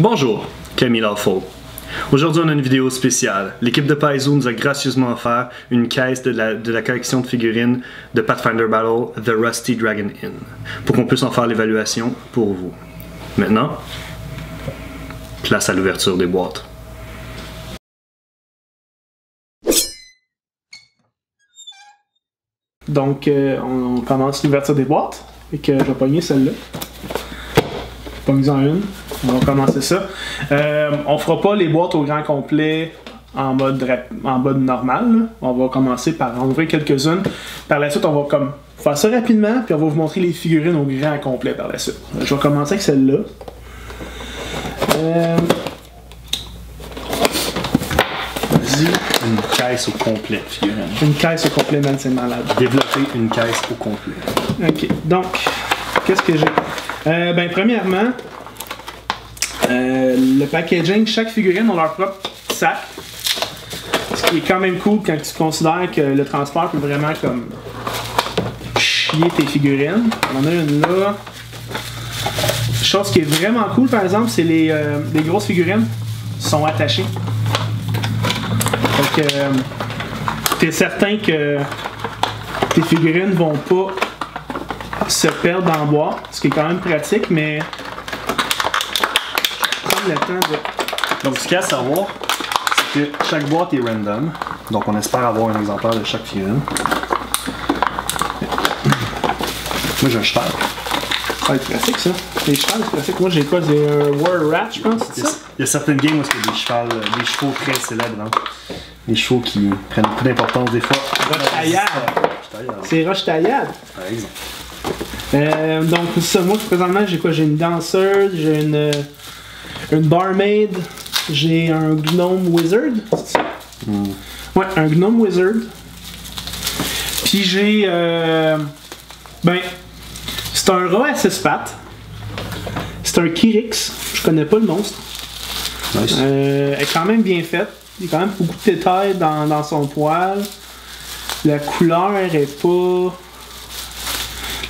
Bonjour, Camille Lawful. Aujourd'hui, on a une vidéo spéciale. L'équipe de Paizo nous a gracieusement offert une caisse de la collection de figurines de Pathfinder Battle The Rusty Dragon Inn pour qu'on puisse en faire l'évaluation pour vous. Maintenant, place à l'ouverture des boîtes. Donc, on commence l'ouverture des boîtes. Et que je vais pogner celle-là. Pogne-en une. On va commencer ça. On fera pas les boîtes au grand complet en mode normal. Là. On va commencer par en ouvrir quelques-unes. Par la suite, on va faire ça rapidement, puis on va vous montrer les figurines au grand complet par la suite. Je vais commencer avec celle-là. Vas-y, une caisse au complet, figurine. Une caisse au complet, man, c'est malade. Développer une caisse au complet. Ok, donc, qu'est-ce que j'ai? Premièrement, le packaging, chaque figurine a leur propre sac. Ce qui est quand même cool quand tu considères que le transport peut vraiment comme chier tes figurines. On en a une là. Chose qui est vraiment cool par exemple, c'est les grosses figurines sont attachées. Donc t'es certain que tes figurines vont pas se perdre dans le bois, ce qui est quand même pratique, mais prendre le temps de... Donc, ce qu'il y a à savoir, c'est que chaque boîte est random. Donc, on espère avoir un exemplaire de chaque figurine. Moi, j'ai un cheval. Ça va être pratique, ça. Les chevals, c'est pratique. Moi, j'ai quoi? J'ai un War Rat, je pense, c'est ça? Il y a certaines games où il y a des chevaux très célèbres. Hein? Des chevaux qui prennent beaucoup d'importance des fois. Roche-Taillade. C'est Roche-Taillade. Par exemple. Donc, ça, moi, présentement, j'ai quoi? J'ai une danseuse, j'ai une barmaid, j'ai un gnome wizard. Ouais, un gnome wizard. Puis j'ai... c'est un rat à 6 pattes. C'est un Kyrix. Je connais pas le monstre. Nice. Elle est quand même bien faite. Il y a quand même beaucoup de détails dans son poil. La couleur est pas...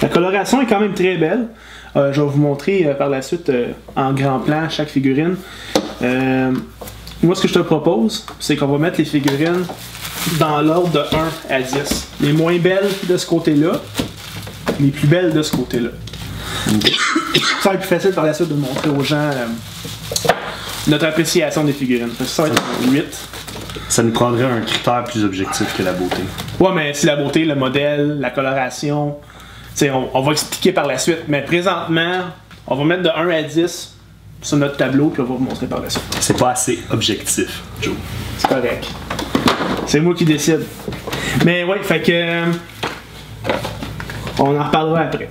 La coloration est quand même très belle. Je vais vous montrer par la suite en grand plan chaque figurine. Moi, ce que je te propose, c'est qu'on va mettre les figurines dans l'ordre de 1 à 10. Les moins belles de ce côté-là, les plus belles de ce côté-là. Ça va être plus facile par la suite de montrer aux gens notre appréciation des figurines. Ça va être 8. Ça nous prendrait un critère plus objectif que la beauté. Ouais, mais c'est la beauté, le modèle, la coloration. On va expliquer par la suite, mais présentement, on va mettre de 1 à 10 sur notre tableau, puis on va vous montrer par la suite. C'est pas assez objectif, Joe. C'est correct. C'est moi qui décide. Mais ouais, fait que... on en reparlera après.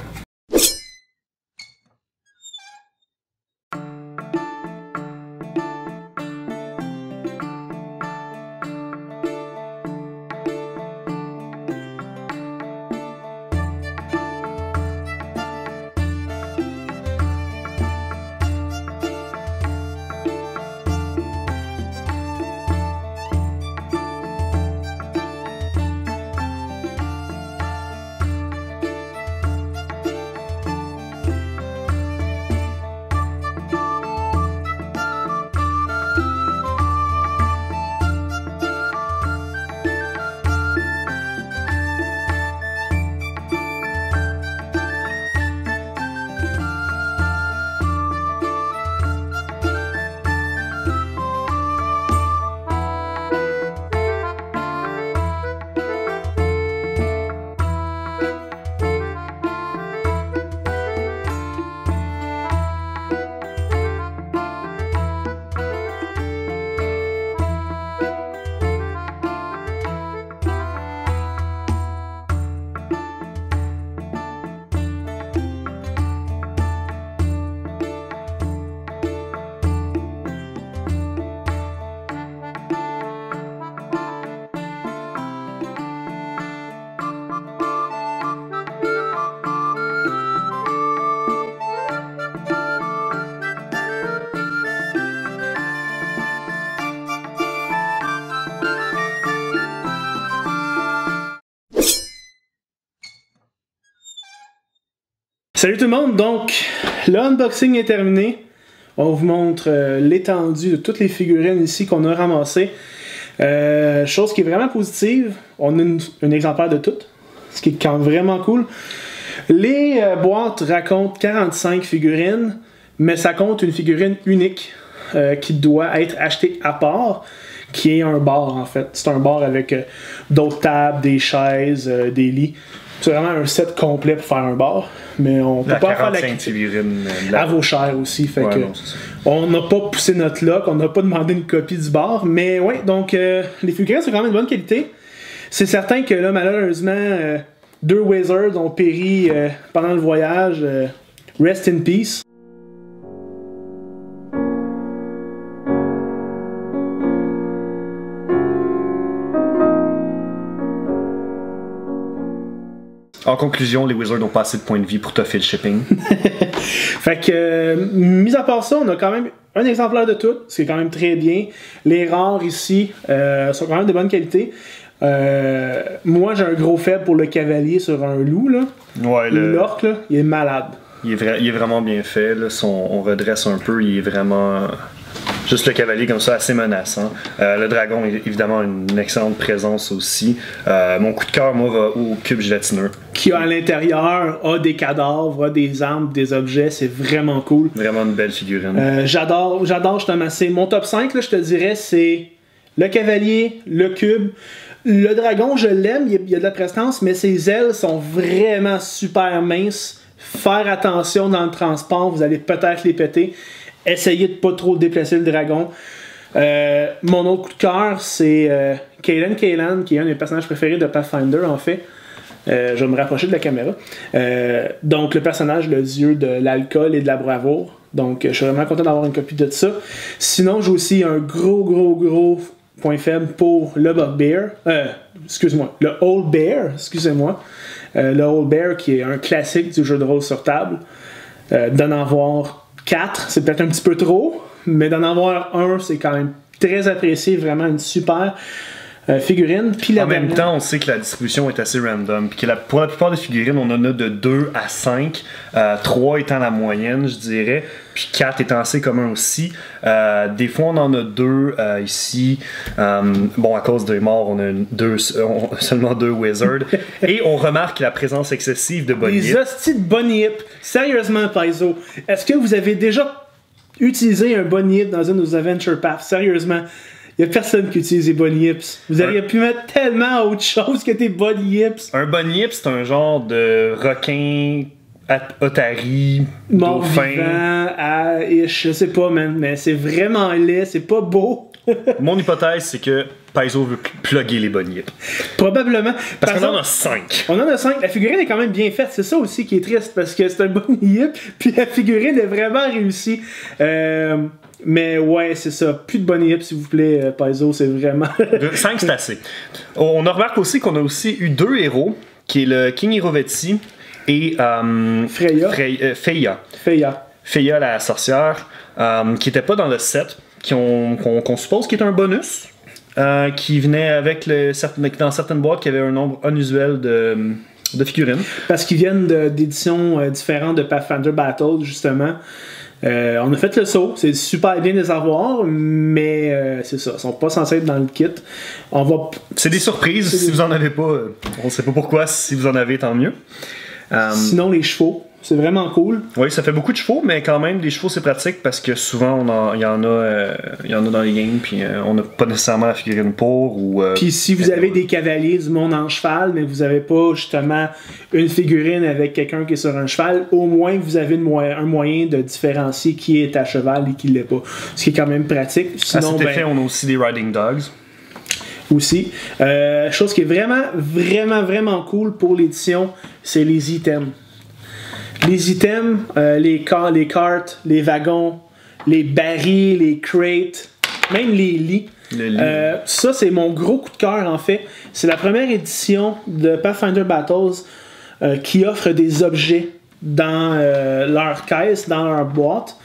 Salut tout le monde, donc l'unboxing est terminé. On vous montre l'étendue de toutes les figurines ici qu'on a ramassées. Chose qui est vraiment positive, on a un exemplaire de toutes, ce qui est quand même vraiment cool. Les boîtes racontent 45 figurines, mais ça compte une figurine unique qui doit être achetée à part, qui est un bar en fait. C'est un bar avec d'autres tables, des chaises, des lits. C'est vraiment un set complet pour faire un bar, mais on peut pas faire la figurines à vos chairs aussi. Fait ouais, que non, on n'a pas poussé notre lock, on n'a pas demandé une copie du bar, mais ouais, donc les figurines sont quand même de bonne qualité. C'est certain que là, malheureusement, 2 Wizards ont péri pendant le voyage. Rest in peace. En conclusion, les Wizards n'ont pas assez de points de vie pour toffer le shipping. Fait que, mis à part ça, on a quand même un exemplaire de tout, ce qui est quand même très bien. Les rares ici sont quand même de bonne qualité. Moi, j'ai un gros faible pour le cavalier sur un loup. Là. Ouais, l'orque, là, il est malade. Il est vraiment bien fait. Là. On redresse un peu, il est vraiment... Juste le cavalier comme ça, assez menaçant. Le dragon est évidemment une excellente présence aussi. Mon coup de cœur, moi, va au cube gélatineux. Qui à l'intérieur a des cadavres, a des armes, des objets, c'est vraiment cool. Vraiment une belle figurine. J'adore justement. C'est mon top 5, là, je te dirais, c'est le cavalier, le cube. Le dragon, je l'aime, il y a de la prestance, mais ses ailes sont vraiment super minces. Faire attention dans le transport, vous allez peut-être les péter. Essayez de pas trop déplacer le dragon. Mon autre coup de cœur, c'est Kaylan, qui est un des personnages préférés de Pathfinder, en fait. Je vais me rapprocher de la caméra. Donc, le personnage, le dieu de l'alcool et de la bravoure. Donc, je suis vraiment content d'avoir une copie de ça. Sinon, j'ai aussi un gros point faible pour le Bugbear. Excuse-moi, le Old Bear, excusez-moi. Le Old Bear, qui est un classique du jeu de rôle sur table. D'en avoir 4, c'est peut-être un petit peu trop, mais d'en avoir un, c'est quand même très apprécié, vraiment une super figurine. Puis en même temps, on sait que la distribution est assez random, puis que pour la plupart des figurines, on en a de 2 à 5, 3 étant la moyenne, je dirais, puis 4 étant assez commun aussi. Des fois, on en a 2 ici. Bon, à cause des morts, on a seulement 2 Wizards. Et on remarque la présence excessive de Bunny Hip. Les hosties de Bunny Hip. Sérieusement, Paizo, est-ce que vous avez déjà utilisé un Bunny Hip dans une de vos Adventure Paths? Sérieusement. Il n'y a personne qui utilise les Bunny Hips. Vous auriez pu mettre tellement autre chose que des Bunny Hips. Un Bunny Hip, c'est un genre de requin, otari, dauphin. Je sais pas, man, mais c'est vraiment laid, c'est pas beau. Mon hypothèse, c'est que Paizo veut plugger les Bunny Hip. Probablement. Parce qu'on en a 5. On en a 5. La figurine est quand même bien faite. C'est ça aussi qui est triste, parce que c'est un Bunny Hip, puis la figurine est vraiment réussie. Mais ouais, c'est ça. Plus de Bunny Hip, s'il vous plaît, Paizo, c'est vraiment... 5, c'est assez. On remarque aussi qu'on a aussi eu 2 héros, qui est le King Hirovetsi et Feia, la sorcière, qui n'était pas dans le set, qu'on suppose qui est un bonus, qui venait avec dans certaines boîtes qui avaient un nombre unusuel de figurines. Parce qu'ils viennent d'éditions différentes de Pathfinder Battle, justement. On a fait le saut, c'est super bien de les avoir, mais c'est ça, ils sont pas censés être dans le kit. C'est des surprises, si vous en avez pas, on sait pas pourquoi, si vous en avez, tant mieux. Sinon, les chevaux, c'est vraiment cool. Oui, ça fait beaucoup de chevaux, mais quand même, des chevaux, c'est pratique parce que souvent, il y en a dans les games, puis on n'a pas nécessairement la figurine pour. Puis si vous avez des cavaliers du monde en cheval, mais vous n'avez pas justement une figurine avec quelqu'un qui est sur un cheval, au moins vous avez un moyen de différencier qui est à cheval et qui ne l'est pas. Ce qui est quand même pratique. Sinon, à cet effet, on a aussi des riding dogs. Aussi. Chose qui est vraiment cool pour l'édition, c'est les items. Les items, les cartes, les wagons, les barils, les crates, même les lits. Ça, c'est mon gros coup de cœur, en fait. C'est la première édition de Pathfinder Battles qui offre des objets dans leur caisse, dans leur boîte,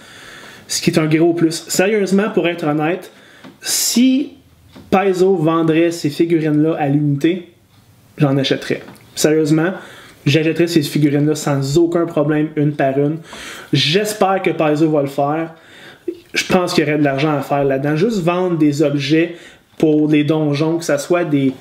ce qui est un gros plus. Sérieusement, pour être honnête, si Paizo vendrait ces figurines-là à l'unité, j'en achèterais. Sérieusement, j'achèterais ces figurines-là sans aucun problème, une par une. J'espère que Paizo va le faire. je pense qu'il y aurait de l'argent à faire là-dedans. Juste vendre des objets pour les donjons, que ce soit des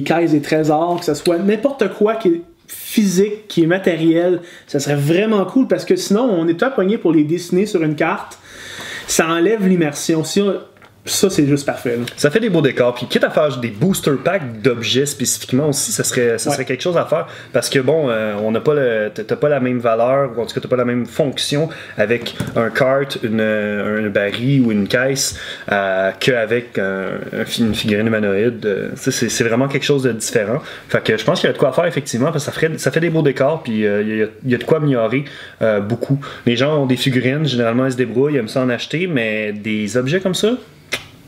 caisses, des trésors, que ce soit n'importe quoi qui est physique, qui est matériel, ça serait vraiment cool parce que sinon, on est tout pogné pour les dessiner sur une carte. Ça enlève l'immersion. Ça, c'est juste parfait. Là. Ça fait des beaux décors. Puis, quitte à faire des booster packs d'objets spécifiquement aussi, ça serait quelque chose à faire. Parce que, bon, on n'a pas t'as pas la même valeur, ou en tout cas, t'as pas la même fonction avec un cart, un baril ou une caisse qu'avec une figurine humanoïde. C'est vraiment quelque chose de différent. Fait que je pense qu'il y a de quoi faire, effectivement, parce que ça fait des beaux décors. Puis, il y a de quoi améliorer beaucoup. Les gens ont des figurines, généralement, ils se débrouillent, ils aiment ça en acheter, mais des objets comme ça,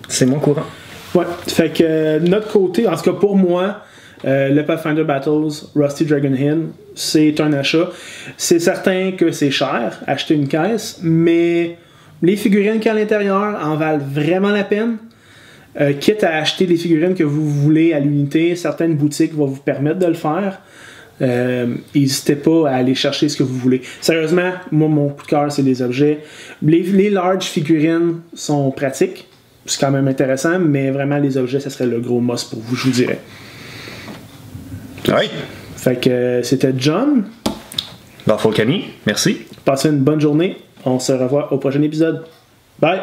c'est mon courant. Ouais, fait que notre côté, en tout cas pour moi, le Pathfinder Battles Rusty Dragon Inn, c'est un achat. C'est certain que c'est cher, acheter une caisse, mais les figurines qu'il y a à l'intérieur en valent vraiment la peine. Quitte à acheter les figurines que vous voulez à l'unité, certaines boutiques vont vous permettre de le faire. N'hésitez pas à aller chercher ce que vous voulez. Sérieusement, moi, mon coup de cœur, c'est les objets. Les large figurines sont pratiques. C'est quand même intéressant, mais vraiment, les objets, ça serait le gros must pour vous, je vous dirais. Oui. Fait que c'était John. Barfolcani, merci. Passez une bonne journée. On se revoit au prochain épisode. Bye!